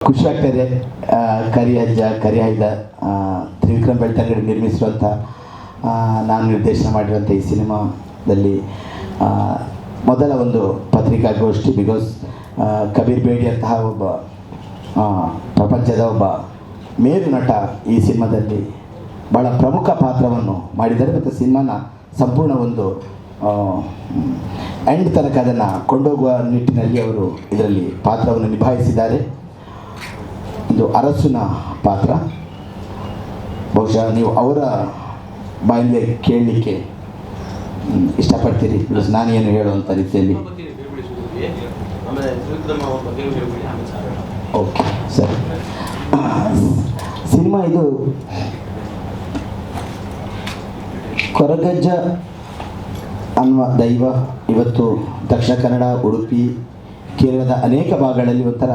ಖುಷಿ ಆಗ್ತಾಯಿದೆ. ಕರಿ ಅಜ್ಜ ಕರಿ ಹೈದ ತ್ರಿವಿಕ್ರಮ್ ಬೆಳ್ತಂಗಡಿ ನಿರ್ಮಿಸಿರುವಂಥ, ನಾನು ನಿರ್ದೇಶನ ಮಾಡಿರುವಂಥ ಈ ಸಿನಿಮಾದಲ್ಲಿ ಮೊದಲ ಒಂದು ಪತ್ರಿಕಾಗೋಷ್ಠಿ. ಬಿಕಾಸ್ ಕಬೀರ್ ಬೇಡಿ ಅಂತಹ ಒಬ್ಬ ಪ್ರಪಂಚದ ಒಬ್ಬ ಮೇರು ನಟ ಈ ಸಿನಿಮಾದಲ್ಲಿ ಭಾಳ ಪ್ರಮುಖ ಪಾತ್ರವನ್ನು ಮಾಡಿದ್ದಾರೆ ಮತ್ತು ಸಿನಿಮಾನ ಸಂಪೂರ್ಣ ಒಂದು ಎಂಡ್ ತನಕ ಅದನ್ನು ಕೊಂಡೋಗುವ ನಿಟ್ಟಿನಲ್ಲಿ ಅವರು ಇದರಲ್ಲಿ ಪಾತ್ರವನ್ನು ನಿಭಾಯಿಸಿದ್ದಾರೆ. ಒಂದು ಅರಸನ ಪಾತ್ರ. ಬಹುಶಃ ನೀವು ಅವರ ಬಾಯಿಂದ ಕೇಳಲಿಕ್ಕೆ ಇಷ್ಟಪಡ್ತೀರಿ, ಬಿಕಾಸ್ ನಾನೇನು ಹೇಳುವಂಥ ರೀತಿಯಲ್ಲಿ. ಓಕೆ ಸರಿ. ಸಿನಿಮಾ ಇದು ಕೊರಗಜ್ಜ ಅನ್ನುವ ದೈವ ಇವತ್ತು ದಕ್ಷಿಣ ಕನ್ನಡ, ಉಡುಪಿ, ಕೇರಳದ ಅನೇಕ ಭಾಗಗಳಲ್ಲಿ ಒಂಥರ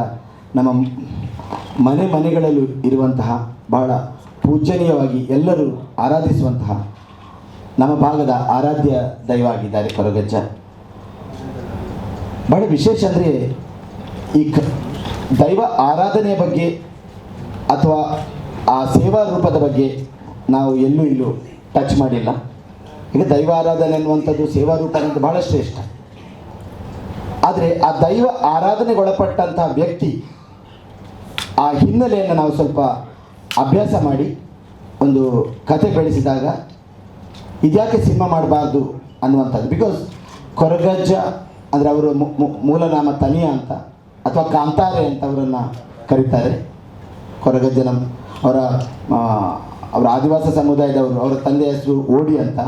ನಮ್ಮ ಮನೆಗಳಲ್ಲೂ ಇರುವಂತಹ ಬಹಳ ಪೂಜನೀಯವಾಗಿ ಎಲ್ಲರೂ ಆರಾಧಿಸುವಂತಹ ನಮ್ಮ ಭಾಗದ ಆರಾಧ್ಯ ದೈವ ಆಗಿದ್ದಾರೆ ಕೊರಗಜ್ಜ. ಬಹಳ ವಿಶೇಷ ಅಂದರೆ ಈ ದೈವ ಆರಾಧನೆಯ ಬಗ್ಗೆ ಅಥವಾ ಆ ಸೇವಾ ರೂಪದ ಬಗ್ಗೆ ನಾವು ಇಲ್ಲೂ ಟಚ್ ಮಾಡಿಲ್ಲ. ಈಗ ದೈವ ಆರಾಧನೆ ಅನ್ನುವಂಥದ್ದು ಸೇವಾ ರೂಪ ಅನ್ನೋದು ಬಹಳ ಶ್ರೇಷ್ಠ. ಆದರೆ ಆ ದೈವ ಆರಾಧನೆಗೊಳಪಟ್ಟಂಥ ವ್ಯಕ್ತಿ ಆ ಹಿನ್ನೆಲೆಯನ್ನು ನಾವು ಸ್ವಲ್ಪ ಅಭ್ಯಾಸ ಮಾಡಿ ಒಂದು ಕತೆ ಬೆಳೆಸಿದಾಗ ಇದ್ಯಾಕೆ ಸಿನಿಮಾ ಮಾಡಬಾರ್ದು ಅನ್ನುವಂಥದ್ದು. ಬಿಕಾಸ್ ಕೊರಗಜ್ಜ ಅಂದರೆ ಅವರು ಮೂಲನಾಮ ತನಿಯ ಅಂತ ಅಥವಾ ಕಾಂತಾರೆ ಅಂತ ಅವರನ್ನು ಕರೀತಾರೆ. ಕೊರಗಜ್ಜನ ಅವರ ಆದಿವಾಸಿ ಸಮುದಾಯದವರು. ಅವರ ತಂದೆಯ ಹೆಸರು ಓಡಿ ಅಂತ,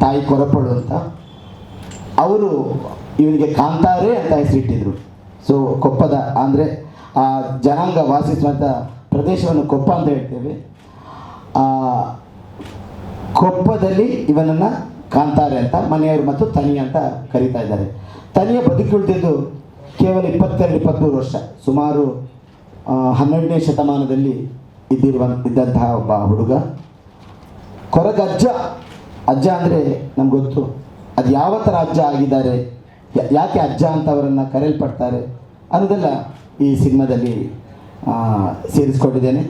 ತಾಯಿ ಕೊರಪಳು ಅಂತ. ಅವರು ಇವನಿಗೆ ಕಾಂತಾರೆ ಅಂತ ಹೆಸರಿಟ್ಟಿದ್ರು. ಸೊ ಕೊಪ್ಪದ ಅಂದರೆ ಆ ಜನಾಂಗ ವಾಸಿಸುವಂಥ ಪ್ರದೇಶವನ್ನು ಕೊಪ್ಪ ಅಂತ ಹೇಳ್ತೇವೆ. ಕೊಪ್ಪದಲ್ಲಿ ಇವನನ್ನು ಕಾಂತಾರೆ ಅಂತ ಮನೆಯವರು ಮತ್ತು ತನಿ ಅಂತ ಕರೀತಾ ಇದ್ದಾರೆ. ತನಿಯ ಬದುಕುಳಿದಿದ್ದು ಕೇವಲ 22-23 ವರ್ಷ. ಸುಮಾರು 12ನೇ ಶತಮಾನದಲ್ಲಿ ಇದ್ದಂತಹ ಒಬ್ಬ ಹುಡುಗ. ಕೊರಗಜ್ಜ, ಅಜ್ಜ ಅಂದರೆ ನಮ್ಗೆ ಗೊತ್ತು. ಅದು ಯಾವ ಥರ ಅಜ್ಜ ಆಗಿದ್ದಾರೆ, ಯಾಕೆ ಅಜ್ಜ ಅಂತ ಅವರನ್ನು ಕರೆಯಲ್ಪಡ್ತಾರೆ ಅನ್ನೋದೆಲ್ಲ ಈ ಸಿನಿಮಾದಲ್ಲಿ ಸೇರಿಸ್ಕೊಂಡಿದ್ದೇನೆ.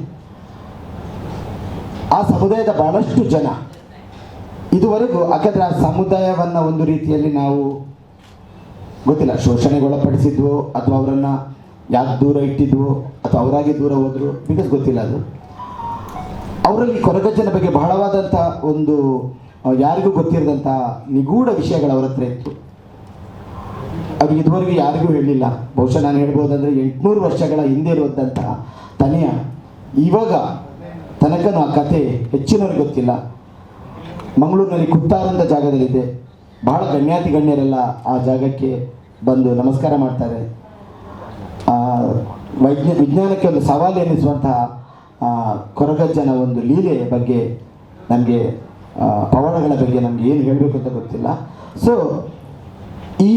ಆ ಸಮುದಾಯದ ಭಾಳಷ್ಟು ಜನ ಇದುವರೆಗೂ, ಯಾಕಂದರೆ ಆ ಸಮುದಾಯವನ್ನು ಒಂದು ರೀತಿಯಲ್ಲಿ ನಾವು ಗೊತ್ತಿಲ್ಲ ಶೋಷಣೆಗೊಳಪಡಿಸಿದ್ವೋ ಅಥವಾ ಅವರನ್ನು ಯಾಕೆ ದೂರ ಇಟ್ಟಿದ್ವೋ ಅಥವಾ ಅವರಾಗಿ ದೂರ ಹೋದ್ರು, ಬಿಕಾಸ್ ಗೊತ್ತಿಲ್ಲ. ಅದು ಅವರಲ್ಲಿ ಕೊರಗಜ್ಜನ ಬಗ್ಗೆ ಬಹಳವಾದಂಥ ಒಂದು ಯಾರಿಗೂ ಗೊತ್ತಿರದಂಥ ನಿಗೂಢ ವಿಷಯಗಳು ಅವರ ಹತ್ರ ಇತ್ತು. ಅವ್ರಿಗೆ ಇದುವರೆಗೂ ಯಾರಿಗೂ ಹೇಳಲಿಲ್ಲ. ಬಹುಶಃ ನಾನು ಹೇಳ್ಬೋದಂದರೆ 800 ವರ್ಷಗಳ ಹಿಂದೆ ಇರುವಂತಹ ತನಿಯ ಇವಾಗ ತನಕನೂ ಆ ಕತೆ ಹೆಚ್ಚಿನವ್ರಿಗೆ ಗೊತ್ತಿಲ್ಲ. ಮಂಗಳೂರಿನಲ್ಲಿ ಕುತ್ತಾರಂಥ ಜಾಗದಲ್ಲಿದೆ. ಬಹಳ ಗಣ್ಯಾತಿ ಗಣ್ಯರೆಲ್ಲ ಆ ಜಾಗಕ್ಕೆ ಬಂದು ನಮಸ್ಕಾರ ಮಾಡ್ತಾರೆ. ವಿಜ್ಞಾನಕ್ಕೆ ಒಂದು ಸವಾಲು ಎನ್ನಿಸುವಂತಹ ಕೊರಗಜ್ಜನ ಒಂದು ಲೀಲೆ ಬಗ್ಗೆ ನಮಗೆ, ಪವಾಡಗಳ ಬಗ್ಗೆ ನಮಗೆ ಏನು ಹೇಳಬೇಕು ಅಂತ ಗೊತ್ತಿಲ್ಲ. ಸೊ ಈ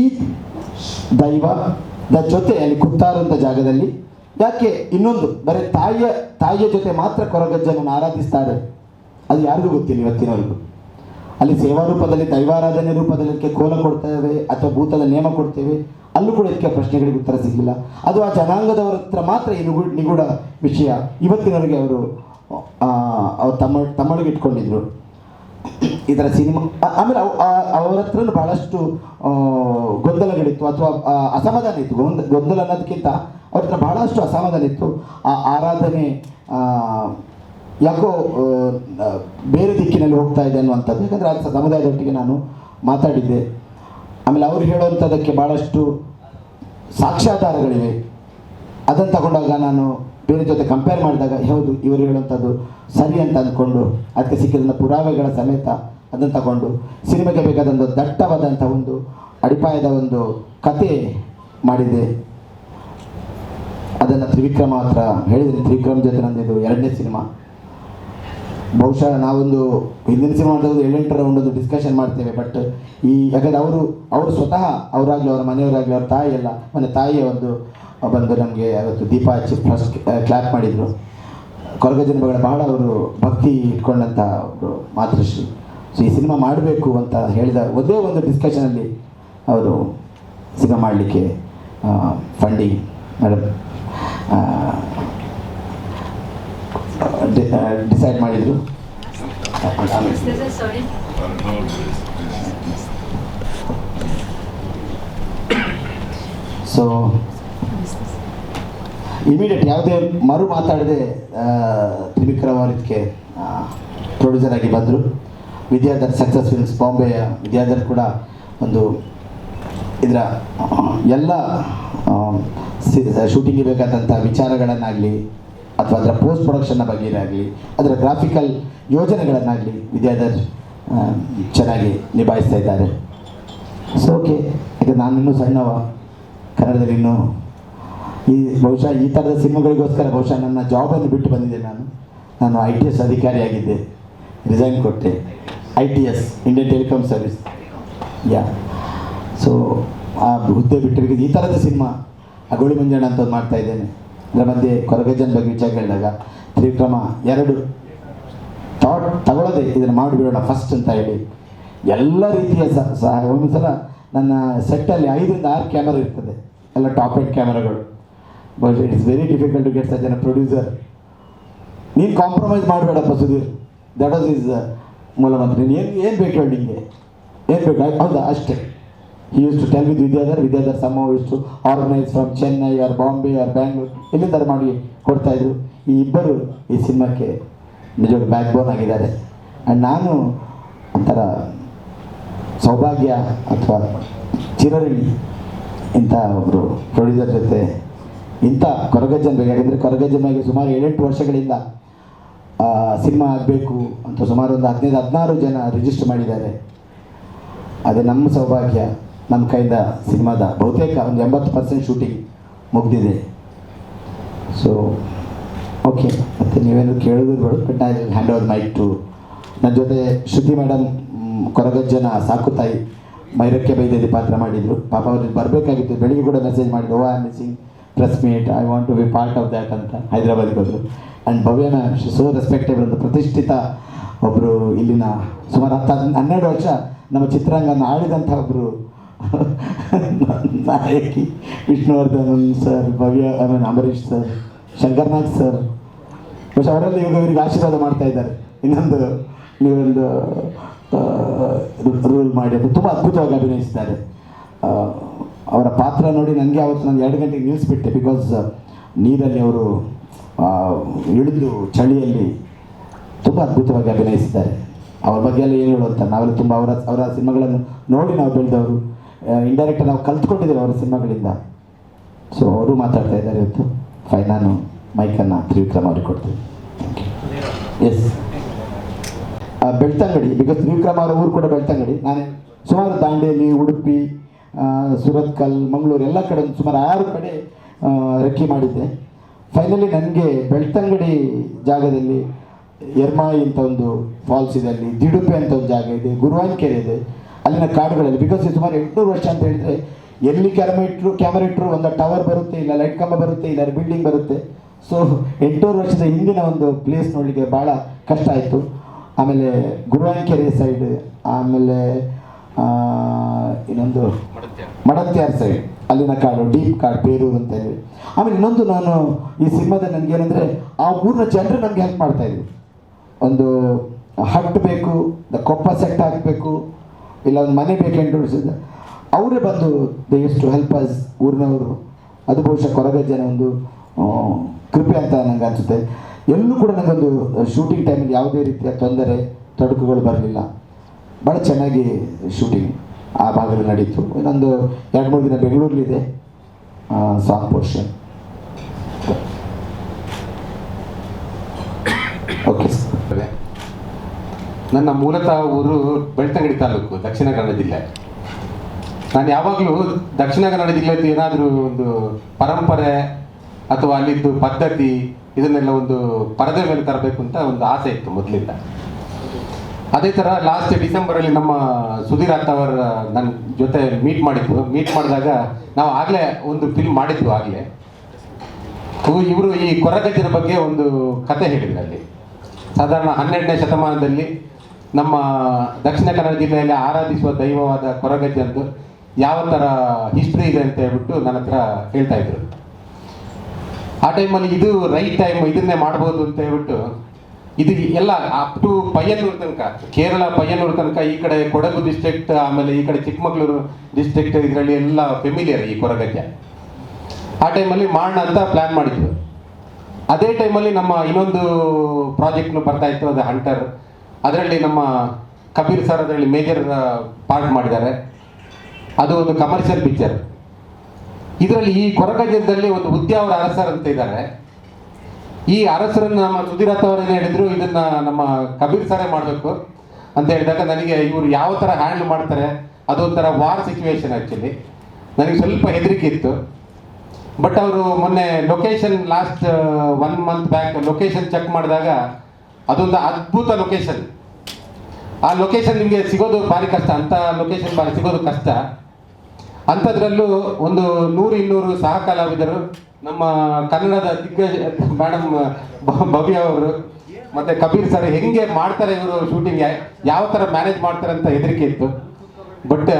ದೈವದ ಜೊತೆ ಅಲ್ಲಿ ಕುತ್ತಾರಂಥ ಜಾಗದಲ್ಲಿ ಯಾಕೆ ಇನ್ನೊಂದು ಬರೀ ತಾಯಿಯ ಜೊತೆ ಮಾತ್ರ ಕೊರಗಜ್ಜನನ್ನು ಆರಾಧಿಸ್ತಾರೆ, ಅದು ಯಾರಿಗೂ ಗೊತ್ತಿಲ್ಲ ಇವತ್ತಿನವರೆಗೂ. ಅಲ್ಲಿ ಸೇವಾ ರೂಪದಲ್ಲಿ, ದೈವಾರಾಧನೆ ರೂಪದಲ್ಲಿ ಅದಕ್ಕೆ ಕೋಲ ಕೊಡ್ತೇವೆ ಅಥವಾ ಭೂತದ ನೇಮ ಕೊಡ್ತೇವೆ, ಅಲ್ಲೂ ಕೂಡ ಇದಕ್ಕೆ ಪ್ರಶ್ನೆಗಳಿಗೆ ಉತ್ತರ ಸಿಗಲಿಲ್ಲ. ಅದು ಆ ಜನಾಂಗದವರ ಹತ್ರ ಮಾತ್ರ ಈ ನಿಗೂಢ ವಿಷಯ ಇವತ್ತಿನವರೆಗೆ ಅವರು ತಮ್ಮೊಳಗೆ ಇಟ್ಕೊಂಡಿದ್ರು ಈ ಥರ ಸಿನಿಮಾ. ಆಮೇಲೆ ಅವರ ಹತ್ರನೂ ಭಾಳಷ್ಟು ಗೊಂದಲಗಳಿತ್ತು ಅಥವಾ ಅಸಮಾಧಾನ ಇತ್ತು. ಗೊಂದಲ ಅನ್ನೋದಕ್ಕಿಂತ ಅವ್ರ ಹತ್ರ ಭಾಳಷ್ಟು ಅಸಮಾಧಾನ ಇತ್ತು. ಆ ಆರಾಧನೆ ಯಾಕೋ ಬೇರೆ ದಿಕ್ಕಿನಲ್ಲಿ ಹೋಗ್ತಾ ಇದೆ ಅನ್ನುವಂಥದ್ದು. ಯಾಕಂದರೆ ಆ ಸಮುದಾಯದೊಟ್ಟಿಗೆ ನಾನು ಮಾತಾಡಿದ್ದೆ. ಆಮೇಲೆ ಅವರು ಹೇಳುವಂಥದ್ದಕ್ಕೆ ಭಾಳಷ್ಟು ಸಾಕ್ಷ್ಯಾಧಾರಗಳಿವೆ. ಅದನ್ನು ತಗೊಂಡಾಗ ನಾನು ಬೇರೆ ಜೊತೆ ಕಂಪೇರ್ ಮಾಡಿದಾಗ ಹೌದು ಇವರು ಹೇಳುವಂಥದ್ದು ಸರಿ ಅಂತ ಅಂದ್ಕೊಂಡು ಅದಕ್ಕೆ ಸಿಕ್ಕಿದಂಥ ಪುರಾವೆಗಳ ಸಮೇತ ಅದನ್ನು ತಗೊಂಡು ಸಿನಿಮಾಗೆ ಬೇಕಾದಂಥ ದಟ್ಟವಾದಂಥ ಒಂದು ಅಡಿಪಾಯದ ಒಂದು ಕತೆ ಮಾಡಿದೆ. ಅದನ್ನು ತ್ರಿವಿಕ್ರಮ ಹತ್ರ ಹೇಳಿದ್ದೀನಿ. ತ್ರಿವಿಕ್ರಮ್ ಜೊತೆ ನಂದಿದ್ದು 2ನೇ ಸಿನಿಮಾ. ಬಹುಶಃ ನಾವೊಂದು ಹಿಂದಿನ ಸಿನಿಮಾ ಮಾಡಿದಾಗ 7-8 ರೌಂಡ್ ಒಂದು ಡಿಸ್ಕಷನ್ ಮಾಡ್ತೇವೆ. ಬಟ್ ಯಾಕಂದರೆ ಅವರು ಸ್ವತಃ ಅವರಾಗಲಿ ಅವರ ಮನೆಯವರಾಗಲಿ ಅವ್ರ ತಾಯಿ ಎಲ್ಲ ತಾಯಿಯ ಒಂದು ಬಂದು ನಮಗೆ ಅವತ್ತು ದೀಪ ಹಚ್ಚಿ ಫಸ್ಟ್ ಕ್ಲಾಪ್ ಮಾಡಿದರು. ಕೊರಗಜ್ಜನ ಬಗ್ಗೆ ಬಹಳ ಅವರು ಭಕ್ತಿ ಇಟ್ಕೊಂಡಂಥ ಒಬ್ಬರು ಮಾತೃಶ್ರೀ. ಸೊ ಈ ಸಿನಿಮಾ ಮಾಡಬೇಕು ಅಂತ ಹೇಳಿದ ಒಂದೇ ಒಂದು ಡಿಸ್ಕಷನಲ್ಲಿ ಅವರು ಸಿನಿಮಾ ಮಾಡಲಿಕ್ಕೆ ಫಂಡಿಂಗ್ ಮೇಡಮ್ ಡಿಸೈಡ್ ಮಾಡಿದರು. ಸೊ ಇಮಿಡಿಯೇಟ್ ಯಾವುದೇ ಮರು ಮಾತಾಡದೆ ತ್ರಿವಿಕ್ರಮ್ ಅವರು ಇದಕ್ಕೆ ಪ್ರೊಡ್ಯೂಸರ್ ಆಗಿ ಬಂದರು. ವಿದ್ಯಾಧರ್ ಸಕ್ಸಸ್ ಫಿಲ್ಮ್ಸ್ ಬಾಂಬೆಯ ವಿದ್ಯಾಧರ್ ಕೂಡ ಒಂದು ಇದರ ಎಲ್ಲ ಶೂಟಿಂಗಿಗೆ ಬೇಕಾದಂಥ ವಿಚಾರಗಳನ್ನಾಗಲಿ ಅಥವಾ ಅದರ ಪೋಸ್ಟ್ ಪ್ರೊಡಕ್ಷನ್ನ ಬಗ್ಗೆ ಆಗಲಿ ಅದರ ಗ್ರಾಫಿಕಲ್ ಯೋಜನೆಗಳನ್ನಾಗಲಿ ವಿದ್ಯಾಧರ್ ಚೆನ್ನಾಗಿ ನಿಭಾಯಿಸ್ತಾ ಇದ್ದಾರೆ. ಸೊ ಓಕೆ, ಈಗ ನಾನಿನ್ನೂ ಸಣ್ಣವ, ಕನ್ನಡದಲ್ಲಿ ಇನ್ನೂ ಬಹುಶಃ ಈ ಥರದ ಸಿನಿಮಾಗಳಿಗೋಸ್ಕರ ಬಹುಶಃ ನನ್ನ ಜಾಬನ್ನು ಬಿಟ್ಟು ಬಂದಿದ್ದೆ. ನಾನು ITS ಅಧಿಕಾರಿಯಾಗಿದ್ದೆ, ರಿಸೈನ್ ಕೊಟ್ಟೆ. ITS Indian telecom service, so ಆ ಹುದ್ದೆ ಬಿಟ್ಟು ಈಗ ಈ ಥರದ ಸಿನಿಮಾ ಅಗೋಳಿ ಮಂಜಣ್ಣ ಅಂತ ಮಾಡ್ತಾ ಇದ್ದೇನೆ. ಅದರ ಮಧ್ಯೆ ಕೊರಗಜ್ಜನ ಬಗ್ಗೆ ವಿಚಾರ ಹೇಳಿದಾಗ ತ್ರಿವಿಕ್ರಮ 2 ಥಾಟ್ ತಗೊಳ್ಳೋದೆ ಇದನ್ನು ಮಾಡಿಬಿಡೋಣ ಫಸ್ಟ್ ಅಂತ ಹೇಳಿ ಎಲ್ಲ ರೀತಿಯ ಒಂದು ಸಲ ನನ್ನ ಸೆಟ್ಟಲ್ಲಿ 5 ರಿಂದ 6 ಕ್ಯಾಮರಾ ಇರ್ತದೆ, ಎಲ್ಲ ಟಾಪ್ ಎಂಡ್ ಕ್ಯಾಮರಾಗಳು. But it's very difficult to get such an producer. ನೀನು ಕಾಂಪ್ರಮೈಸ್ ಮಾಡಬೇಡಪ್ಪ ಸುಧೀರ್, ದಟ್ ವಾಸ್ ಈಸ್ ಮೂಲಮಂತ್ರಿ. ಏನು ಬೇಕು ಹೇಳಿ, ನಿಮಗೆ ಏನು ಬೇಕು, ಹೌದಾ ಅಷ್ಟೇ. He used to tell with Vidyadhar somehow used to organize from Chennai or Bombay or Bangalore, ಎಲ್ಲಿಂದ ಮಾಡಿ ಕೊಡ್ತಾಯಿದ್ರು. ಈ ಇಬ್ಬರು ಈ ಸಿನಿಮಾಕ್ಕೆ ನಿಜವಾಗಿ ಬ್ಯಾಕ್ ಬೋನ್ ಆಗಿದ್ದಾರೆ. ಆ್ಯಂಡ್ ನಾನು ಒಂಥರ ಸೌಭಾಗ್ಯ ಅಥವಾ ಚಿರಋಣಿ ಇಂಥ ಒಬ್ಬರು ಪ್ರೊಡ್ಯೂಸರ್ ಜೊತೆ ಇಂಥ ಕೊರಗಜ್ಜನ ಬಗ್ಗೆ. ಯಾಕೆಂದರೆ ಕೊರಗಜ್ಜನ ಬಗ್ಗೆ ಸುಮಾರು 7-8 ವರ್ಷಗಳಿಂದ ಸಿನಿಮಾ ಆಗಬೇಕು ಅಂತ ಸುಮಾರು ಒಂದು 15-16 ಜನ ರಿಜಿಸ್ಟರ್ ಮಾಡಿದ್ದಾರೆ. ಅದೇ ನಮ್ಮ ಸೌಭಾಗ್ಯ, ನಮ್ಮ ಕೈಯಿಂದ ಸಿನಿಮಾದ ಬಹುತೇಕ ಒಂದು 80% ಶೂಟಿಂಗ್ ಮುಗಿದಿದೆ. ಸೊ ಓಕೆ, ಮತ್ತು ನೀವೇನು ಕೇಳಿದ್ರು ಬೇಡ, but I hand over mic to ನನ್ನ ಜೊತೆ ಶ್ರುತಿ ಮೇಡಮ್ ಕೊರಗಜ್ಜನ ಸಾಕು ತಾಯಿ ಮೈರಕ್ಕೆ ಬೈದೇದಿ ಪಾತ್ರ ಮಾಡಿದರು. ಪಾಪ ಅವ್ರಿಗೆ ಬರಬೇಕಾಗಿತ್ತು, ಬೆಳಿಗ್ಗೆ ಕೂಡ ಮೆಸೇಜ್ ಮಾಡಿದ್ರು, I am missing press meet, I want to be part of that ಅಂತ ಹೈದರಾಬಾದ್ಗೆ ಹೋದರು. And Bhavya ma'am so respectable, ಒಂದು ಪ್ರತಿಷ್ಠಿತ ಒಬ್ಬರು ಇಲ್ಲಿನ ಸುಮಾರು 10-12 ವರ್ಷ ನಮ್ಮ ಚಿತ್ರರಂಗನ ಆಳಿದಂಥ ಒಬ್ಬರು ನಾಯಕಿ. ವಿಷ್ಣುವರ್ಧನ್ ಸರ್, ಭವ್ಯ, ಅಂಬರೀಷ್ ಸರ್, ಶಂಕರ್ನಾಥ್ ಸರ್, പക്ഷെ ಅವರಲ್ಲಿ ಇವರಿಗೆ ಆಶೀರ್ವಾದ ಮಾಡ್ತಾ ಇದ್ದಾರೆ. ಇನ್ನೊಂದು ನೀವೊಂದು ರೂಲ್ ಮಾಡಿ ಅದು ತುಂಬ ಅದ್ಭುತವಾಗಿ ಅಭಿನಯಿಸಿದ್ದಾರೆ. ಅವರ ಪಾತ್ರ ನೋಡಿ ನನಗೆ ಅವತ್ತು ನಾನು 2 ಗಂಟೆಗೆ ನಿಲ್ಲಿಸ್ಬಿಟ್ಟೆ. ಬಿಕಾಸ್ ನೀರಲ್ಲಿ ಅವರು ಇಳಿದು ಚಳಿಯಲ್ಲಿ ತುಂಬ ಅದ್ಭುತವಾಗಿ ಅಭಿನಯಿಸಿದ್ದಾರೆ. ಅವ್ರ ಬಗ್ಗೆ ಎಲ್ಲ ಏನು ಹೇಳುವಂತ, ನಾವೆಲ್ಲ ತುಂಬ ಅವರ ಸಿನಿಮಾಗಳನ್ನು ನೋಡಿ ನಾವು ಬೆಳೆದವರು, ಇಂಡೈರೆಕ್ಟ್ ನಾವು ಕಲ್ತ್ಕೊಂಡಿದ್ದೇವೆ ಅವರ ಸಿನಿಮಾಗಳಿಂದ. ಸೊ ಅವರು ಮಾತಾಡ್ತಾ ಇದ್ದಾರೆ ಇವತ್ತು. ನಾನು ಮೈಕನ್ನು ತ್ರಿವಿಕ್ರಮ್ ಅವ್ರಿಗೆ ಕೊಡ್ತೀನಿ. ಎಸ್, ಬೆಳ್ತಂಗಡಿ, ಬಿಕಾಸ್ ತ್ರಿವಿಕ್ರಮ್ ಅವರ ಊರು ಕೂಡ ಬೆಳ್ತಂಗಡಿ. ನಾನು ಸುಮಾರು ದಾಂಡೇಲಿ, ಉಡುಪಿ, ಸುರತ್ಕಲ್, ಮಂಗಳೂರು ಎಲ್ಲ ಕಡೆ ಸುಮಾರು 6 ಕಡೆ ರೆಕ್ಕಿ ಮಾಡಿದ್ದೆ. ಫೈನಲಿ ನನಗೆ ಬೆಳ್ತಂಗಡಿ ಜಾಗದಲ್ಲಿ ಎರ್ಮಾಯಿ ಅಂತ ಒಂದು ಫಾಲ್ಸ್ ಇದೆ, ಅಲ್ಲಿ ದಿಡುಪೆ ಅಂತ ಒಂದು ಜಾಗ ಇದೆ, ಗುರುವಾನ್ಕೆರೆ ಇದೆ, ಅಲ್ಲಿನ ಕಾಡುಗಳಲ್ಲಿ. ಬಿಕಾಸ್ ಸುಮಾರು 800 ವರ್ಷ ಅಂತ ಹೇಳಿದರೆ ಎಲ್ಲಿ ಕ್ಯಾಮರಾ ಇಟ್ಟರು ಒಂದು ಟವರ್ ಬರುತ್ತೆ, ಇಲ್ಲ ಲೈಟ್ ಕಂಬ ಬರುತ್ತೆ, ಇಲ್ಲ ಬಿಲ್ಡಿಂಗ್ ಬರುತ್ತೆ. ಸೊ 800 ವರ್ಷದ ಹಿಂದಿನ ಒಂದು ಪ್ಲೇಸ್ ನೋಡಲಿಕ್ಕೆ ಭಾಳ ಕಷ್ಟ ಆಯಿತು. ಆಮೇಲೆ ಗುರುವಾನ್ಕೆರೆ ಸೈಡ್, ಆಮೇಲೆ ಇನ್ನೊಂದು ಮಡತ್ಯಾರ್ ಸೈಡ್, ಅಲ್ಲಿನ ಕಾಡು, ಡೀಪ್ ಕಾಡು, ಬೇರೂರು ಅಂತ ಹೇಳಿ. ಆಮೇಲೆ ಇನ್ನೊಂದು, ನಾನು ಈ ಸಿನಿಮಾದಲ್ಲಿ ನನಗೇನೆಂದರೆ ಆ ಊರಿನ ಜನರು ನನಗೆ ಹೆಲ್ಪ್ ಮಾಡ್ತಾಯಿದ್ರು. ಒಂದು ಹಟ್ ಬೇಕು, ಕೊಪ್ಪ ಸೆಟ್ ಹಾಕಬೇಕು, ಇಲ್ಲ ಒಂದು ಮನೆ ಬೇಕು ಇಂಟ್ರೊಡ್ಯೂಸಿದ, ಅವರೇ ಬಂದು they use to help us, ಊರಿನವರು. ಅದು ಬಹುಶಃ ಕೊರಗಜ್ಜನ ಒಂದು ಕೃಪೆ ಅಂತ ನನಗೆ ಅನಿಸುತ್ತೆ. ಎಲ್ಲೂ ಕೂಡ ನನಗೊಂದು ಶೂಟಿಂಗ್ ಟೈಮಲ್ಲಿ ಯಾವುದೇ ರೀತಿಯ ತೊಂದರೆ ತೊಡಕುಗಳು ಬರಲಿಲ್ಲ. ಭಾಳ ಚೆನ್ನಾಗಿ ಶೂಟಿಂಗ್ ಆ ಭಾಗದಲ್ಲಿ ನಡೀತು. ಇನ್ನೊಂದು 2-3 ದಿನ ಬೆಂಗಳೂರಲ್ಲಿದೆ ಸಾಂಗ್ ಪೋರ್ಷನ್. ಓಕೆ, ನನ್ನ ಮೂಲತಃ ಊರು ಬೆಳ್ತಂಗಡಿ ತಾಲೂಕು, ದಕ್ಷಿಣ ಕನ್ನಡ ಜಿಲ್ಲೆ. ನಾನು ಯಾವಾಗಲೂ ದಕ್ಷಿಣ ಕನ್ನಡ ಜಿಲ್ಲೆದು ಏನಾದರೂ ಒಂದು ಪರಂಪರೆ ಅಥವಾ ಅಲ್ಲಿದ್ದು ಪದ್ಧತಿ ಇದನ್ನೆಲ್ಲ ಒಂದು ಪರದೆ ಮೇಲೆ ತರಬೇಕು ಅಂತ ಒಂದು ಆಸೆ ಇತ್ತು ಮೊದಲಿಂದ. ಅದೇ ಥರ ಲಾಸ್ಟ್ ಡಿಸೆಂಬರಲ್ಲಿ ನಮ್ಮ ಸುಧೀರ್ ಅವರ ನನ್ನ ಜೊತೆ ಮೀಟ್ ಮಾಡಿದಾಗ ನಾವು ಆಗಲೇ ಒಂದು ಫಿಲ್ಮ್ ಮಾಡಿದ್ವು. ಆಗಲೇ ಇವರು ಈ ಕೊರಗಜ್ಜನ ಬಗ್ಗೆ ಒಂದು ಕತೆ ಹೇಳಿದ್ರು. ಅಲ್ಲಿ ಸಾಧಾರಣ 12ನೇ ಶತಮಾನದಲ್ಲಿ ನಮ್ಮ ದಕ್ಷಿಣ ಕನ್ನಡ ಜಿಲ್ಲೆಯಲ್ಲಿ ಆರಾಧಿಸುವ ದೈವವಾದ ಕೊರಗಜ್ಜಂದು ಯಾವ ಥರ ಹಿಸ್ಟ್ರಿ ಇದೆ ಅಂತ ಹೇಳ್ಬಿಟ್ಟು ನನ್ನ ಹತ್ರ ಹೇಳ್ತಾ ಇದ್ರು. ಆ ಟೈಮಲ್ಲಿ ಇದು ರೈಟ್ ಟೈಮ್, ಇದನ್ನೇ ಮಾಡ್ಬೋದು ಅಂತ ಹೇಳ್ಬಿಟ್ಟು ಇದು ಎಲ್ಲ ಅಪ್ ಟು ಪಯ್ಯನ್ನೂರು ತನಕ, ಕೇರಳ ಪಯ್ಯನ್ನೂರು ತನಕ, ಈ ಕಡೆ ಕೊಡಗು ಡಿಸ್ಟ್ರಿಕ್ಟ್, ಆಮೇಲೆ ಈ ಕಡೆ ಚಿಕ್ಕಮಗಳೂರು ಡಿಸ್ಟ್ರಿಕ್ಟ್, ಇದರಲ್ಲಿ ಎಲ್ಲ ಫೆಮಿಲಿಯರ್ ಈ ಕೊರಗಜ್ಜ. ಆ ಟೈಮಲ್ಲಿ ಮಾಡೋಣ ಅಂತ ಪ್ಲ್ಯಾನ್ ಮಾಡಿದ್ವಿ. ಅದೇ ಟೈಮಲ್ಲಿ ನಮ್ಮ ಇನ್ನೊಂದು ಪ್ರಾಜೆಕ್ಟ್ನು ಬರ್ತಾ ಇತ್ತು, ಅದು ಹಂಟರ್. ಅದರಲ್ಲಿ ನಮ್ಮ ಕಬೀರ್ ಸರ್ ಅದರಲ್ಲಿ ಮೇಜರ್ ಪಾರ್ಟ್ ಮಾಡಿದ್ದಾರೆ. ಅದು ಒಂದು ಕಮರ್ಷಿಯಲ್ ಪಿಕ್ಚರ್. ಇದರಲ್ಲಿ ಈ ಕೊರಗಜ್ಜದಲ್ಲಿ ಒಂದು ಉದ್ಯಾವರ ಅರಸರ್ ಅಂತ ಇದ್ದಾರೆ. ಈ ಅರಸರನ್ನು ನಮ್ಮ ಸುಧೀರ್ ಅವರೇನು ಹೇಳಿದ್ರು, ಇದನ್ನ ನಮ್ಮ ಕಬೀರ್ ಸರೇ ಮಾಡಬೇಕು ಅಂತ ಹೇಳಿದಾಗ ನನಗೆ ಇವರು ಯಾವ ಥರ ಹ್ಯಾಂಡಲ್ ಮಾಡ್ತಾರೆ, ಅದೊಂಥರ ವಾರ್ ಸಿಚುವೇಶನ್. ಆ್ಯಕ್ಚುಲಿ ನನಗೆ ಸ್ವಲ್ಪ ಹೆದರಿಕೆ ಇತ್ತು. ಬಟ್ ಅವರು ಮೊನ್ನೆ location last 1 month back location check ಮಾಡಿದಾಗ ಅದೊಂದು ಅದ್ಭುತ ಲೊಕೇಶನ್. ಆ ಲೊಕೇಶನ್ ನಿಮಗೆ ಸಿಗೋದು ಭಾರಿ ಕಷ್ಟ, ಅಂಥ ಲೊಕೇಶನ್ ಸಿಗೋದು ಕಷ್ಟ. ಅಂಥದ್ರಲ್ಲೂ ಒಂದು 100-200 ಸಹ ಕಲಾವಿದರು, ನಮ್ಮ ಕನ್ನಡದ ದಿಗ್ಗಜ ಮೇಡಮ್ ಭವ್ಯ ಅವರು ಮತ್ತು ಕಬೀರ್ ಸರ್ ಹೆಂಗೆ ಮಾಡ್ತಾರೆ ಇವರು ಶೂಟಿಂಗ್, ಯಾವ ಥರ ಮ್ಯಾನೇಜ್ ಮಾಡ್ತಾರೆ ಅಂತ ಹೆದರಿಕೆ ಇತ್ತು. ಬಟ್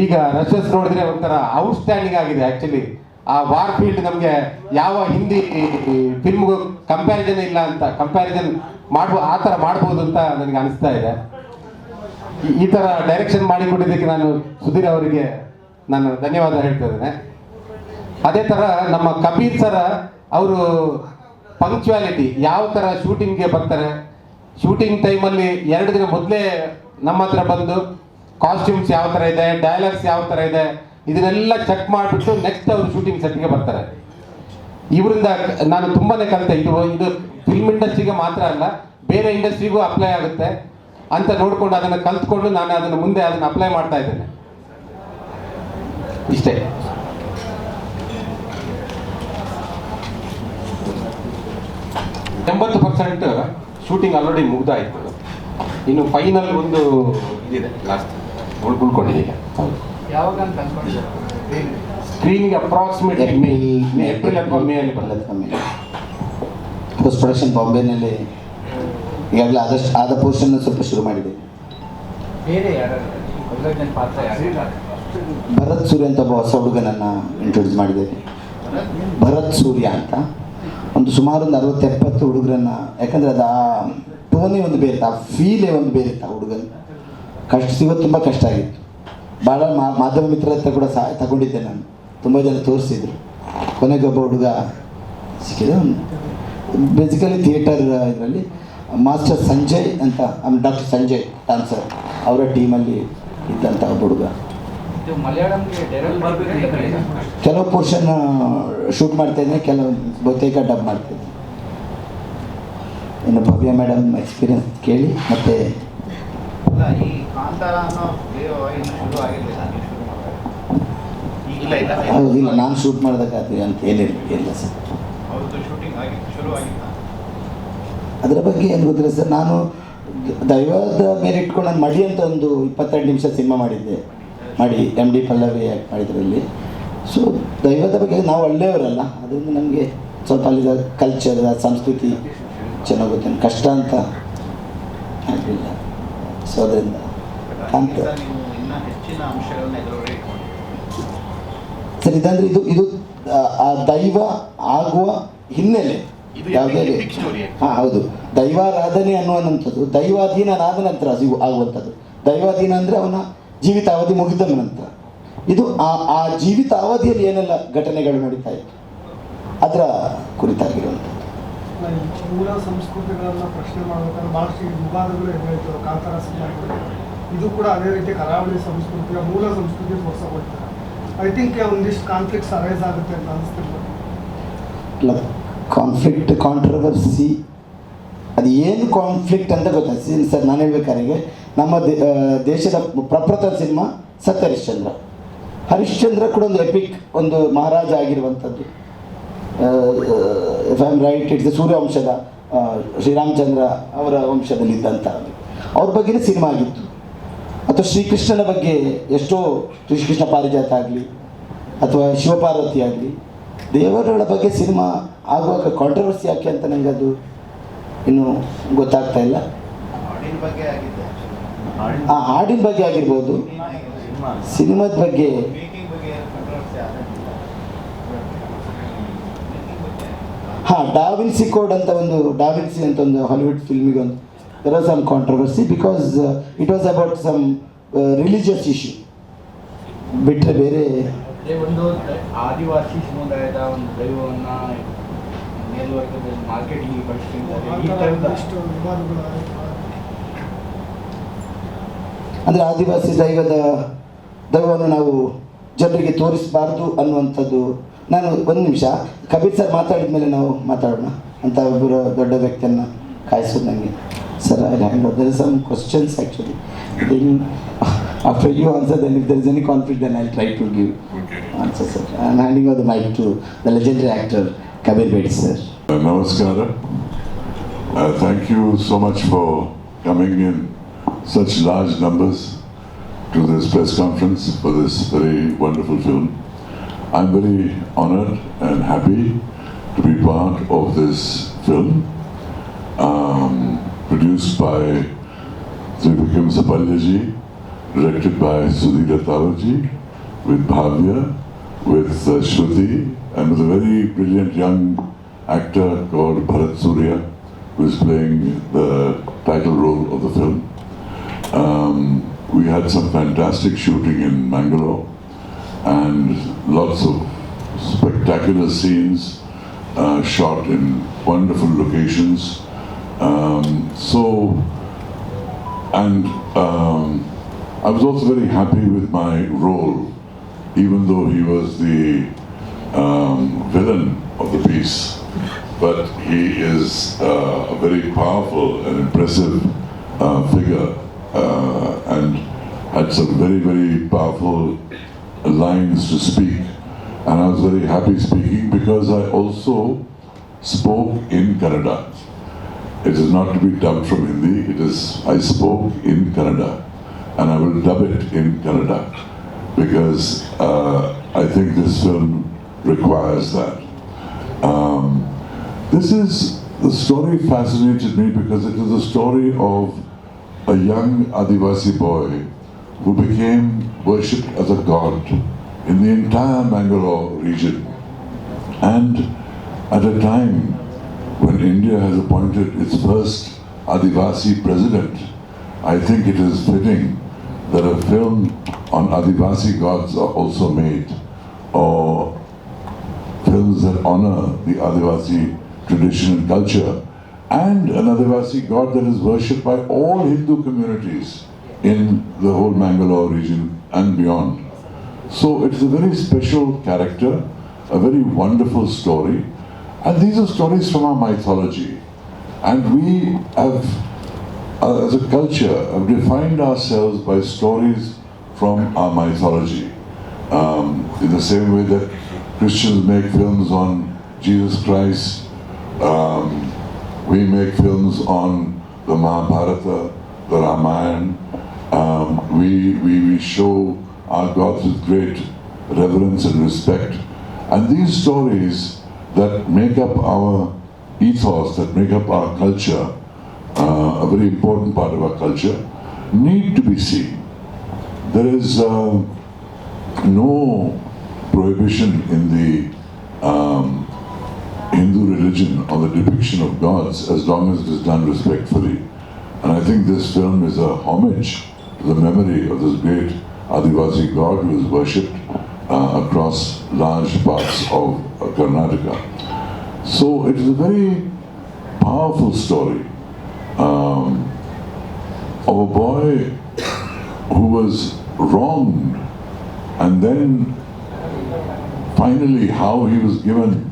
ಈಗ ರಶಸ್ ನೋಡಿದ್ರೆ ಒಂಥರ ಔಟ್ಸ್ಟ್ಯಾಂಡಿಂಗ್ ಆಗಿದೆ. ಆ್ಯಕ್ಚುಲಿ ಆ ವಾರ್ ಫೀಲ್ಡ್ ನಮಗೆ ಯಾವ ಹಿಂದಿ ಫಿಲ್ಮ್ಗೂ ಕಂಪ್ಯಾರಿಸನ್ ಇಲ್ಲ ಅಂತ, ಕಂಪ್ಯಾರಿಸನ್ ಆ ಥರ ಮಾಡ್ಬೋದು ಅಂತ ನನಗೆ ಅನಿಸ್ತಾ ಇದೆ. ಈ ಥರ ಡೈರೆಕ್ಷನ್ ಮಾಡಿಕೊಟ್ಟಿದ್ದಕ್ಕೆ ನಾನು ಸುಧೀರ್ ಅವರಿಗೆ ನಾನು ಧನ್ಯವಾದ ಹೇಳ್ತಾ ಇದ್ದೇನೆ. ಅದೇ ಥರ ನಮ್ಮ ಕಬೀರ್ ಸರ ಅವರು ಪಂಕ್ಚುಯಾಲಿಟಿ, ಯಾವ ಥರ ಶೂಟಿಂಗ್ಗೆ ಬರ್ತಾರೆ, ಶೂಟಿಂಗ್ ಟೈಮಲ್ಲಿ 2 ದಿನ ಮೊದಲೇ ನಮ್ಮ ಹತ್ರ ಬಂದು ಕಾಸ್ಟ್ಯೂಮ್ಸ್ ಯಾವ ಥರ ಇದೆ, ಡೈಲಾಗ್ಸ್ ಯಾವ ಥರ ಇದೆ, ಇದನ್ನೆಲ್ಲ ಚೆಕ್ ಮಾಡಿಬಿಟ್ಟು ನೆಕ್ಸ್ಟ್ ಅವರು ಶೂಟಿಂಗ್ ಸೆಟ್ಗೆ ಬರ್ತಾರೆ. ಇವರಿಂದ ನಾನು ತುಂಬಾ ಕಲಿತೆ. ಇದು ಫಿಲ್ಮ್ ಇಂಡಸ್ಟ್ರಿಗೆ ಮಾತ್ರ ಅಲ್ಲ, ಬೇರೆ ಇಂಡಸ್ಟ್ರಿಗೂ ಅಪ್ಲೈ ಆಗುತ್ತೆ ಅಂತ ನೋಡಿಕೊಂಡು ಅದನ್ನು ಕಲ್ತ್ಕೊಂಡು ನಾನು ಅದನ್ನು ಮುಂದೆ ಅದನ್ನು ಅಪ್ಲೈ ಮಾಡ್ತಾ ಇದ್ದೇನೆ. ಇಷ್ಟೇ. %80 ಶೂಟಿಂಗ್ ಆಲ್ರೆಡಿ ಮುಗ್ದಾಯಿತು. ಇನ್ನು ಫೈನಲ್ ಒಂದು ಇದಿದೆ, ಲಾಸ್ಟ್ ಉಳ್ಕೊಂಡಿದೆ. ಸ್ಕ್ರೀನಿಗೆ ಅಪ್ರಾಕ್ಸಿಮೇಟ್ಲಿ ಏಪ್ರಿಲ್ ಅಥವಾ ಮೇ ಅಲ್ಲಿ ಬರ್ತದೆ. ಪೋಸ್ಟ್ ಪ್ರೊಡಕ್ಷನ್ ಬಾಂಬೆನಲ್ಲಿ ಈಗಾಗಲೇ ಆದ ಪೋರ್ಷನ್ ಸ್ವಲ್ಪ ಶುರು ಮಾಡಿದೆ. ಭರತ್ ಸೂರ್ಯ ಅಂತ ಒಬ್ಬ ಹೊಸ ಹುಡುಗನನ್ನು ಇಂಟ್ರೊಡ್ಯೂಸ್ ಮಾಡಿದ್ದೇವೆ. ಭರತ್ ಸೂರ್ಯ ಅಂತ ಸುಮಾರು 60-70 ಹುಡುಗರನ್ನು, ಯಾಕಂದರೆ ಅದು ಆ ಟೋನೇ ಒಂದು ಬೇರೆ, ಆ ಫೀಲೇ ಒಂದು ಬೇರೆ ಇತ್ತು. ಆ ಹುಡುಗನ ಕಷ್ಟ ಸಿಗೋದು ತುಂಬ ಕಷ್ಟ ಆಗಿತ್ತು. ಭಾಳ ಮಾಧ್ಯಮ ಮಿತ್ರರ ಹತ್ರ ಕೂಡ ಸಹಾಯ ತಗೊಂಡಿದ್ದೆ ನಾನು. ತುಂಬ ಜನ ತೋರಿಸಿದ್ರು. ಕೊನೆಗೊಬ್ಬ ಹುಡುಗ ಸಿಕ್ಕಿದೆ. ಬೇಸಿಕಲಿ ಥಿಯೇಟರ್ ಇದರಲ್ಲಿ ಮಾಸ್ಟರ್ ಸಂಜಯ್ ಅಂತ, ಡಾಕ್ಟರ್ ಸಂಜಯ್ ಡಾನ್ಸರ್, ಅವರ ಟೀಮಲ್ಲಿ ಇದ್ದಂಥ ಒಬ್ಬ ಹುಡುಗ. ಕೆಲವು ಪೋರ್ಷನ್ ಶೂಟ್ ಮಾಡ್ತೇನೆ, ಕೆಲವು ಬಹುತೇಕ ಡಬ್ ಮಾಡ್ತೇನೆ. ಇನ್ನು ಭವ್ಯ ಮೇಡಮ್ ಎಕ್ಸ್ಪೀರಿಯನ್ಸ್ ಕೇಳಿ. ಮತ್ತು ಇಲ್ಲ, ನಾನು ಶೂಟ್ ಮಾಡೋದಕ್ಕಾಗ್ತದೆ ಅಂತ ಏನಿಲ್ಲ ಸರ್. ಅದರ ಬಗ್ಗೆ ಏನು ಗೊತ್ತಿಲ್ಲ ಸರ್. ನಾನು ದೈವದ ಮೇಲೆ ಇಟ್ಕೊಂಡು ನಾನು ಮಡಿ ಅಂತ ಒಂದು 22 ನಿಮಿಷ ಸಿನಿಮಾ ಮಾಡಿದ್ದೆ, MD ಪಲ್ಲವಿ ಆ್ಯಕ್ಟ್ ಮಾಡಿದ್ರಲ್ಲಿ. ಸೊ ದೈವದ ಬಗ್ಗೆ ನಾವು ಒಳ್ಳೆಯವರಲ್ಲ, ಅದರಿಂದ ನಮಗೆ ಸ್ವಲ್ಪ ಅಲ್ಲಿದ ಕಲ್ಚರ್, ಸಂಸ್ಕೃತಿ ಚೆನ್ನಾಗಿ ಗೊತ್ತೇನೆ, ಕಷ್ಟ ಅಂತ ಆಗಲಿಲ್ಲ. ಸೊ ಅದರಿಂದ ಸರ್ ಇದಂದರೆ ಇದು ಆ ದೈವ ಆಗುವ ಹಿನ್ನೆಲೆ ಯಾವುದೇ. ಹಾಂ ಹೌದು, ದೈವಾರಾಧನೆ ಅನ್ನುವಂಥದ್ದು ದೈವಾಧೀನನಾದ ನಂತರ ಆಗುವಂಥದ್ದು. ದೈವಾಧೀನ ಅಂದರೆ ಅವನ ಜೀವಿತಾವಧಿ ಮುಗಿದ ನಂತರ. ಇದು ಆ ಜೀವಿತಾವಧಿಯಲ್ಲಿ ಏನೆಲ್ಲ ಘಟನೆಗಳು ನಡೀತಾ ಇತ್ತು ಅದರ ಕುರಿತಾಗಿರುವಂಥದ್ದು. ಮೂಲ ಸಂಸ್ಕೃತಿಗಳನ್ನು ಪ್ರಶ್ನೆ ಮಾಡಬೇಕಾದ್ರೆ ಭಾಳಷ್ಟು ವಿವಾದಗಳು ಎದುರಾಯ್ತು. ಕಾಂತಾರ ಸಿನಿಮಾಗಳು ಇದು ಕೂಡ ಅದೇ ರೀತಿ ಕರಾವಳಿ ಸಂಸ್ಕೃತಿಯ ಮೂಲ ಸಂಸ್ಕೃತಿ ತೋರಿಸೋಗ್ತಾರೆ. ಐ ಥಿಂಕ್ ಒಂದಿಷ್ಟು ಕಾನ್ಫ್ಲಿಕ್ಟ್ಸ್ ಅರೈಸ್ ಆಗುತ್ತೆ ಅಂತ ಅನಿಸ್ತಿರ್ಬೋದು. ಇಲ್ಲ, ಕಾನ್ಫ್ಲಿಕ್ಟ್, ಕಾಂಟ್ರವರ್ಸಿ, ಅದು ಏನು ಕಾನ್ಫ್ಲಿಕ್ಟ್ ಅಂತ ಗೊತ್ತಾಯ್ತು ಸರ್. ನಾನು ಹೇಳ್ಬೇಕಾದ್ರೆ ನಮ್ಮ ದೇಶದ ಪ್ರಪ್ರಥಮ ಸಿನಿಮಾ ಸತ್ ಹರಿಶ್ಚಂದ್ರ ಕೂಡ ಒಂದು ಎಪಿಕ್, ಒಂದು ಮಹಾರಾಜ ಆಗಿರುವಂಥದ್ದು. If I am right, it's ಸೂರ್ಯವಂಶದ ಶ್ರೀರಾಮಚಂದ್ರ ಅವರ ವಂಶದಲ್ಲಿದ್ದಂಥ ಅವ್ರ ಬಗ್ಗೆನೇ ಸಿನಿಮಾ ಆಗಿತ್ತು. ಅಥವಾ ಶ್ರೀಕೃಷ್ಣನ ಬಗ್ಗೆ ಎಷ್ಟೋ, ಶ್ರೀಕೃಷ್ಣ ಪಾರಿಜಾತ ಆಗಲಿ ಅಥವಾ ಶಿವಪಾರ್ವತಿ ಆಗಲಿ, ದೇವರುಗಳ ಬಗ್ಗೆ ಸಿನಿಮಾ ಆಗುವಾಗ ಕಾಂಟ್ರವರ್ಸಿ ಯಾಕೆ ಅಂತ ನನಗೆ ಅದು ಇನ್ನೂ ಗೊತ್ತಾಗ್ತಾ ಇಲ್ಲ. ಆ ಹಾಡಿನ ಬಗ್ಗೆ ಆಗಿರ್ಬೋದು, ಸಿನಿಮಾದ ಬಗ್ಗೆ ಹಾಂ ಡಾವಿನ್ಸಿ ಕೋಡ್ ಅಂತ ಒಂದು ಡಾವಿನ್ಸಿ ಅಂತ ಒಂದು ಹಾಲಿವುಡ್ ಫಿಲ್ಮಿಗೆ ಒಂದು there are some controversy because it was about some religious issue ಬಿಟ್ಟರೆ ಬೇರೆ ಒಂದು ಆದಿವಾಸಿ ಸಮುದಾಯದ ಒಂದು ದೈವವನ್ನು ಮೇಲ್ವರ್ಗದಲ್ಲಿ ಮಾರ್ಕೆಟಿಂಗ್ ಬಳಸ್ತಿದ್ದಾರೆ ಈ ಥರದ ಎಷ್ಟು ವಿವಾದಗಳು ಅಂದರೆ ಆದಿವಾಸಿ ದೈವವನ್ನು ನಾವು ಜನರಿಗೆ ತೋರಿಸಬಾರ್ದು ಅನ್ನುವಂಥದ್ದು. ನಾನು ಒಂದು ನಿಮಿಷ ಕಬೀರ್ ಸರ್ ಮಾತಾಡಿದ ಮೇಲೆ ನಾವು ಮಾತಾಡೋಣ ಅಂತ ಒಬ್ಬರು ದೊಡ್ಡ ವ್ಯಕ್ತಿಯನ್ನು ಕಾಯಿಸೋದು ನನಗೆ. Sir I hand there is some questions actually after you answer then if there is any conflict then I try to give answer sir. I am handing over the mic to the legendary actor Kabir Bedi sir. Namaskar. Thank you so much for coming in such large numbers to this press conference for this very wonderful film. I'm very honored and happy to be part of this film, produced by Sri Sapalyaji, directed by Sudheer with Bhavya, with Shruthi, and with a very brilliant young actor called Bharat Surya, who is playing the title role of the film. We had some fantastic shooting in Mangalore and lots of spectacular scenes shot in wonderful locations. I was also very happy with my role, even though he was the villain of the piece, but he is a very powerful and impressive figure and had some very, very powerful lines to speak, and I was very happy speaking because I also spoke in Kannada. It is not to be dubbed from Hindi, I spoke in Kannada, and I will dub it in Kannada because I think this film requires that. The story fascinated me because it is a story of a young Adivasi boy who became worshipped as a god in the entire Mangalore region. And at a time when India has appointed its first Adivasi president, I think it is fitting that a film on Adivasi gods are also made, or films that honor the Adivasi tradition and culture, and an Adivasi god that is worshipped by all Hindu communities in the whole Mangalore region and beyond. So it is a very special character, a very wonderful story, and these are stories from our mythology. And we have, as a culture, have defined ourselves by stories from our mythology. In the same way that Christians make films on Jesus Christ, we make films on the Mahabharata, the Ramayana. We show our gods with great reverence and respect. And these stories that make up our ethos, that make up our culture, a very important part of our culture, need to be seen. There is no prohibition in the Hindu religion on the depiction of gods as long as it is done respectfully. And I think this film is a homage to the memory of this great Adivasi god who is worshipped across large parts of Karnataka. So it is a very powerful story of a boy who was wronged, and then finally how he was given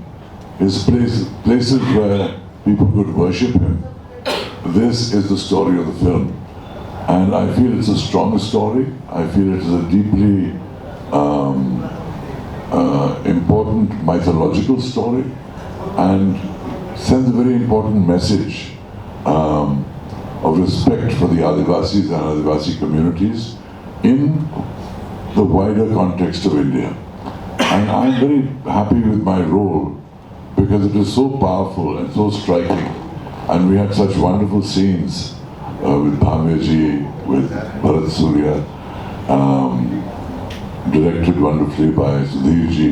his places where people could worship him. This is the story of the film, and I feel it's a strong story. I feel it is a deeply important mythological story, and sends a very important message of respect for the Adivasis and Adivasi communities in the wider context of India. And I'm very happy with my role because it is so powerful and so striking. And we had such wonderful scenes with Bhavya ji, with Bharat Surya, directed wonderfully by Sudheer ji,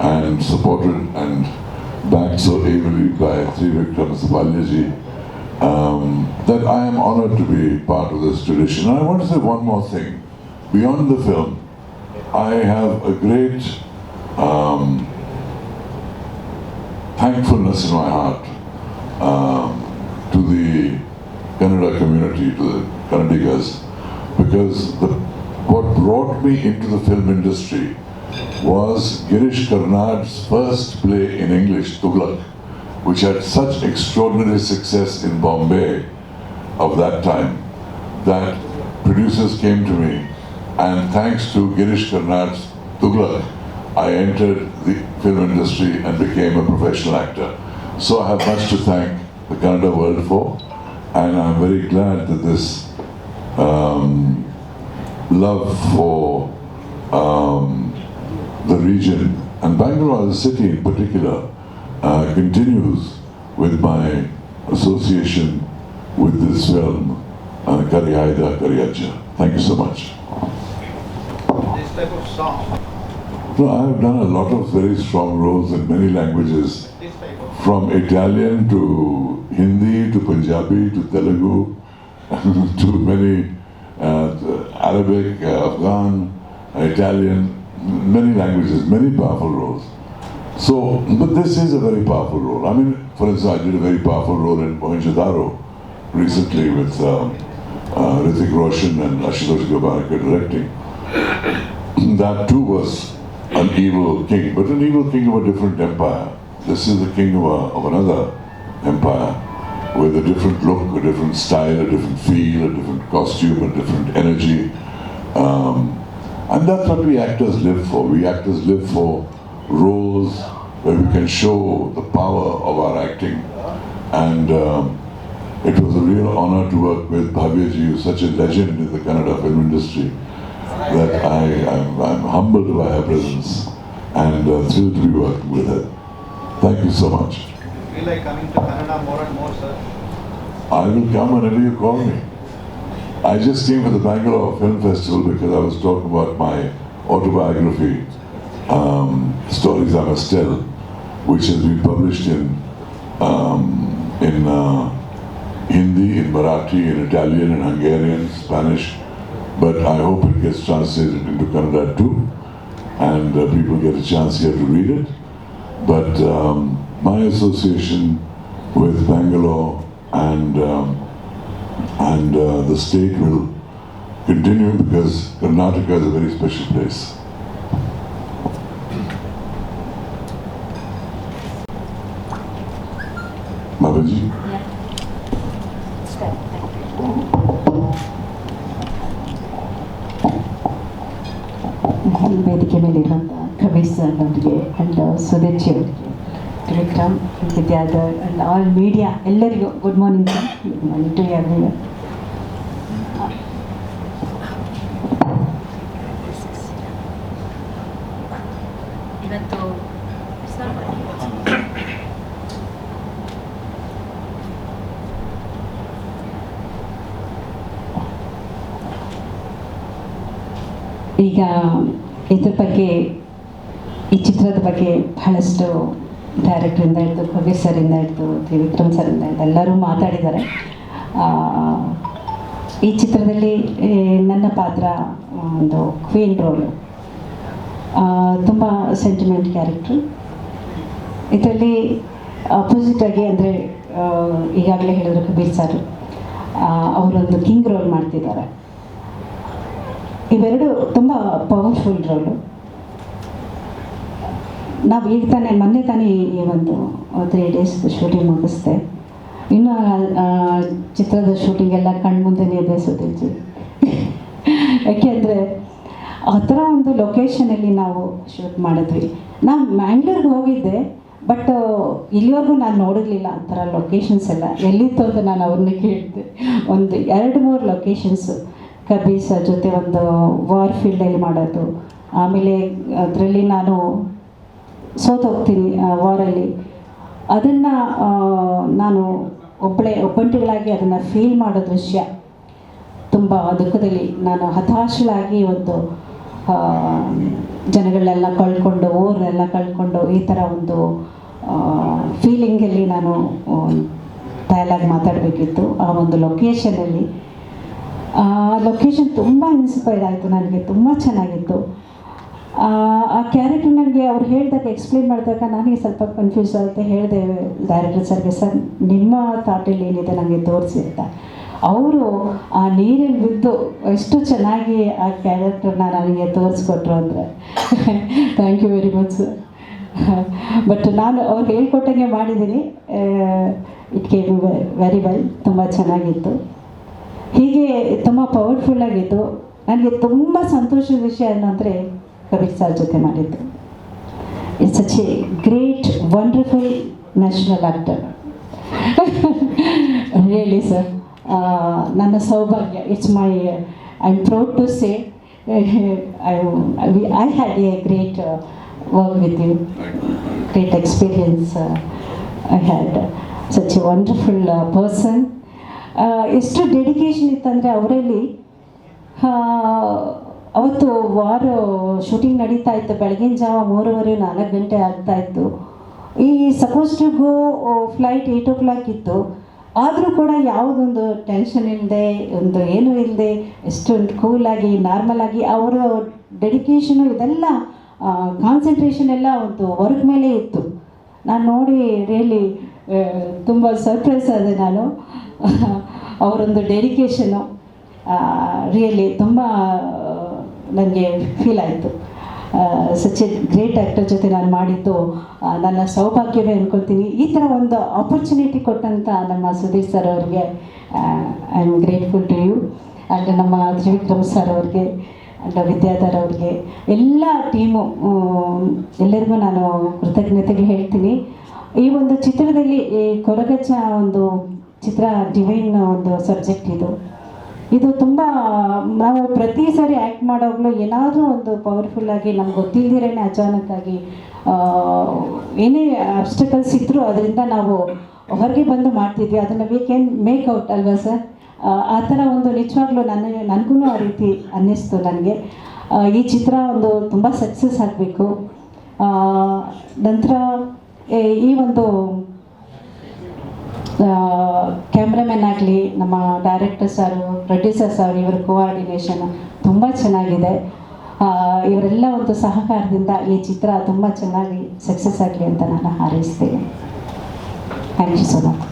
and supported and backed so ably by Vikram Sabalyaji, that I am honored to be part of this tradition. And I want to say one more thing. Beyond the film, I have a great thankfulness in my heart to the Kannada community, to the Kannadigas, because what brought me into the film industry was Girish Karnad's first play in English, Tughlaq, which had such extraordinary success in Bombay of that time that producers came to me, and thanks to Girish Karnad's Tughlaq, I entered the film industry and became a professional actor. So I have much to thank the Kannada world for, and I'm very glad that this love for the region and Bangalore as a city in particular continues with my association with this film, Kari Haida Kari Ajja. Thank you so much. This type of song, No, I have done a lot of very strong roles in many languages, this type of from Italian to Hindi to Punjabi to Telugu to many Arabic, Afghan, Italian, many languages, many powerful roles. So, but this is a very powerful role. I mean, for instance, I did a very powerful role in Mohenjo-daro recently with Hrithik Roshan and Ashutosh Gopalka directing. That too was an evil king, but an evil king of a different empire. This is the king of another empire with a different look, a different style, a different feel, a different costume, a different energy. And that's what we actors live for. We actors live for roles where we can show the power of our acting. And it was a real honor to work with Bhavya ji, who's such a legend in the Kannada film industry, that I'm humbled by her presence and thrilled to be working with her. Thank you so much. feel like coming to Kannada more and more, sir? I will come whenever you call me. I just came for the Bangalore Film Festival because I was talking about my autobiography, Stories I Must Tell, which has been published in Hindi, in Marathi, in Italian, in Hungarian, Spanish, but I hope it gets translated into Kannada too, and people get a chance here to read it. But my association with Bangalore and the state will continue because Karnataka is a very special place. Babaji? ವೇದಿಕೆ ಮೇಲಿರುವಂಥ Kabir sir ಅವರಿಗೆ and Sudhir ji ಅವರಿಗೆ, Vikram, Vidyadhar and all media ಎಲ್ಲರಿಗೂ good morning sir. Good morning to everyone. ಇವತ್ತು ಈಗ ಇದ್ರ ಬಗ್ಗೆ, ಈ ಚಿತ್ರದ ಬಗ್ಗೆ ಬಹಳಷ್ಟು ಡೈರೆಕ್ಟ್ರಿಂದ ಹಿಡಿದು ಕಬೀರ್ ಸರಿಂದ ಹಿಡಿದು ವಿಕ್ರಮ್ ಸರಿಂದ ಹಿಡಿದು ಎಲ್ಲರೂ ಮಾತಾಡಿದ್ದಾರೆ. ಈ ಚಿತ್ರದಲ್ಲಿ ನನ್ನ ಪಾತ್ರ ಒಂದು ಕ್ವೀನ್ ರೋಲು, ತುಂಬ ಸೆಂಟಿಮೆಂಟ್ ಕ್ಯಾರೆಕ್ಟ್ರು. ಇದರಲ್ಲಿ ಅಪೋಸಿಟಾಗಿ ಅಂದರೆ ಈಗಾಗಲೇ ಹೇಳಿದ್ರು ಕಬೀರ್ ಸರ್, ಅವರೊಂದು ಕಿಂಗ್ ರೋಲ್ ಮಾಡ್ತಿದ್ದಾರೆ. ಇವೆರಡು ತುಂಬ ಪವರ್ಫುಲ್ ರೋಲು. ನಾವು ಈಗ ಮೊನ್ನೆ ತಾನೇ ಈ ಒಂದು 3 days ಶೂಟಿಂಗ್ ಮುಗಿಸ್ದೆ. ಇನ್ನು ಚಿತ್ರದ ಶೂಟಿಂಗ್ ಎಲ್ಲ ಕಣ್ಮುಂದೆನೇ ಇದೆ ಸುಧೀರ್ಜಿ. ಯಾಕೆಂದರೆ ಆ ಥರ ಒಂದು ಲೊಕೇಶನಲ್ಲಿ ನಾವು ಶೂಟ್ ಮಾಡಿದ್ವಿ. ನಾನು ಮ್ಯಾಂಗ್ಳೂರ್ಗೆ ಹೋಗಿದ್ದೆ, ಬಟ್ ಇಲ್ಲಿವರೆಗೂ ನಾನು ನೋಡಿರಲಿಲ್ಲ ಆ ಥರ ಲೊಕೇಶನ್ಸ್ ಎಲ್ಲ ಎಲ್ಲಿತ್ತು ಅಂತ ನಾನು ಅವ್ರನ್ನ ಕೇಳಿದೆ. ಒಂದು 2-3 ಲೊಕೇಶನ್ಸು ಕಬೀರ್ ಸರ್ ಜೊತೆ ಒಂದು ವಾರ್ ಫೀಲ್ಡಲ್ಲಿ ಮಾಡೋದು, ಆಮೇಲೆ ಅದರಲ್ಲಿ ನಾನು ಸೋತೋಗ್ತೀನಿ ವಾರಲ್ಲಿ, ಅದನ್ನು ನಾನು ಒಬ್ಬಂಟಿಗಳಾಗಿ ಅದನ್ನು ಫೀಲ್ ಮಾಡೋ ದೃಶ್ಯ. ತುಂಬ ದುಃಖದಲ್ಲಿ ನಾನು ಹತಾಶಳಾಗಿ ಒಂದು ಜನಗಳನ್ನೆಲ್ಲ ಕಳ್ಕೊಂಡು, ಊರನ್ನೆಲ್ಲ ಕಳ್ಕೊಂಡು ಈ ಥರ ಒಂದು ಫೀಲಿಂಗಲ್ಲಿ ನಾನು ಡೈಲಾಗ್ ಮಾತಾಡಬೇಕಿತ್ತು. ಆ ಒಂದು ಲೊಕೇಶನಲ್ಲಿ ಆ ಲೊಕೇಶನ್ ತುಂಬ ಇನ್ಸ್ಪೈರ್ ಆಯಿತು ನನಗೆ, ತುಂಬ ಚೆನ್ನಾಗಿತ್ತು. ಆ ಕ್ಯಾರೆಕ್ಟರ್ ನನಗೆ ಅವ್ರು ಹೇಳಿದಾಗ ಎಕ್ಸ್ಪ್ಲೇನ್ ಮಾಡಿದಾಗ ನನಗೆ ಸ್ವಲ್ಪ ಕನ್ಫ್ಯೂಸ್ ಆಗುತ್ತೆ. ಹೇಳಿದೆ ಡೈರೆಕ್ಟರ್ ಸರ್ಗೆ, ಸರ್ ನಿಮ್ಮ ಥಾಟಲ್ಲಿ ಏನಿದೆ ನನಗೆ ತೋರಿಸಿ ಅಂತ. ಅವರು ಆ ನೀರಲ್ಲಿ ಬಿದ್ದು ಎಷ್ಟು ಚೆನ್ನಾಗಿ ಆ ಕ್ಯಾರೆಕ್ಟರ್ನ ನನಗೆ ತೋರಿಸ್ಕೊಟ್ರು ಅಂದರೆ thank you very much sir. But ನಾನು ಅವ್ರು ಹೇಳ್ಕೊಟ್ಟಂಗೆ ಮಾಡಿದ್ದೀನಿ. ಇಟ್ ಕೇಮ್ ವೆರಿ ವೆಲ್, ತುಂಬ ಚೆನ್ನಾಗಿತ್ತು. ಹೀಗೆ ತುಂಬ ಪವರ್ಫುಲ್ಲಾಗಿತ್ತು. ನನಗೆ ತುಂಬ ಸಂತೋಷದ ವಿಷಯ ಏನಂದರೆ ಕಬೀರ್ ಸರ್ ಜೊತೆ ಮಾಡಿದ್ದು. It's such a great wonderful national actor. Really sir, ನನ್ನ ಸೌಭಾಗ್ಯ. It's my I am proud to say I had a great work with you, great experience. I had such a wonderful person. ಎಷ್ಟು dedication ಇತ್ತಂದರೆ ಅವರಲ್ಲಿ. ಅವತ್ತು ವಾರ shooting ನಡೀತಾ ಇತ್ತು. ಬೆಳಗಿನ ಜಾವ 3:30-4 ಗಂಟೆ ಆಗ್ತಾಯಿತ್ತು. ಈ suppose to go flight 8 o'clock ಇತ್ತು. ಆದರೂ ಕೂಡ ಯಾವುದೊಂದು ಟೆನ್ಷನ್ ಇಲ್ಲದೆ, ಒಂದು ಏನೂ ಇಲ್ಲದೆ, ಎಷ್ಟೊಂದು ಕೂಲಾಗಿ ನಾರ್ಮಲಾಗಿ ಅವರ ಡೆಡಿಕೇಶನು ಇದೆಲ್ಲ ಕಾನ್ಸಂಟ್ರೇಷನ್ ಎಲ್ಲ ಒಂದು ವರ್ಕ್ ಮೇಲೆ ಇತ್ತು. ನಾನು ನೋಡಿ ರಿಯಲಿ ತುಂಬ ಸರ್ಪ್ರೈಸ್ ಆದೆ ನಾನು. ಅವರೊಂದು ಡೆಡಿಕೇಶನು ರಿಯಲಿ ತುಂಬ ನನಗೆ ಫೀಲ್ ಆಯಿತು. ಸಚ್ ಎ ಗ್ರೇಟ್ ಆ್ಯಕ್ಟರ್ ಜೊತೆ ನಾನು ಮಾಡಿದ್ದು ನನ್ನ ಸೌಭಾಗ್ಯವೇ ಅಂದ್ಕೊಳ್ತೀನಿ. ಈ ಥರ ಒಂದು ಆಪರ್ಚುನಿಟಿ ಕೊಟ್ಟಂಥ ನಮ್ಮ ಸುಧೀರ್ ಸರ್ ಅವ್ರಿಗೆ I am grateful to you. And ನಮ್ಮ ತ್ರಿವಿಕ್ರಮ್ ಸರ್ ಅವ್ರಿಗೆ, ಆ್ಯಂಡ್ ವಿದ್ಯಾಧರ್ ಅವ್ರಿಗೆ, ಎಲ್ಲ ಟೀಮು ಎಲ್ಲರಿಗೂ ನಾನು ಕೃತಜ್ಞತೆಗಳು ಹೇಳ್ತೀನಿ. ಈ ಒಂದು ಚಿತ್ರದಲ್ಲಿ ಈ ಕೊರಗಜ್ಜ ಒಂದು ಚಿತ್ರ ಡಿವೈನ್ ಒಂದು ಸಬ್ಜೆಕ್ಟ್ ಇದು ತುಂಬ ನಾವು ಪ್ರತಿ ಸಾರಿ ಆ್ಯಕ್ಟ್ ಮಾಡೋವಾಗಲೂ ಏನಾದರೂ ಒಂದು ಪವರ್ಫುಲ್ಲಾಗಿ ನಮ್ಗೆ ಗೊತ್ತಿಲ್ಲದಿರೇ ಅಚಾನಕ್ಕಾಗಿ ಏನೇ ಅಬ್ಸ್ಟಕಲ್ಸ್ ಇದ್ದರೂ ಅದರಿಂದ ನಾವು ಹೊರಗೆ ಬಂದು ಮಾಡ್ತಿದ್ವಿ. ಅದನ್ನು ವಿ ಕ್ಯಾನ್ ಮೇಕ್ ಔಟ್ ಅಲ್ವಾ ಸರ್? ಆ ಥರ ಒಂದು ನಿಜವಾಗ್ಲೂ ನನಗೂ ಆ ರೀತಿ ಅನ್ನಿಸ್ತು ನನಗೆ. ಈ ಚಿತ್ರ ಒಂದು ತುಂಬ ಸಕ್ಸಸ್ ಆಗಬೇಕು. ನಂತರ ಈ ಒಂದು ಕ್ಯಾಮ್ರಾಮನ್ ಆಗಲಿ, ನಮ್ಮ ಡೈರೆಕ್ಟರ್ ಸಾರು, ಪ್ರೊಡ್ಯೂಸರ್ ಸಾರು, ಇವರ ಕೋಆರ್ಡಿನೇಷನ್ ತುಂಬ ಚೆನ್ನಾಗಿದೆ. ಇವರೆಲ್ಲ ಒಂದು ಸಹಕಾರದಿಂದ ಈ ಚಿತ್ರ ತುಂಬ ಚೆನ್ನಾಗಿ ಸಕ್ಸಸ್ ಆಗಲಿ ಅಂತ ನಾನು ಹಾರೈಸ್ತೀನಿ. Thank you so much.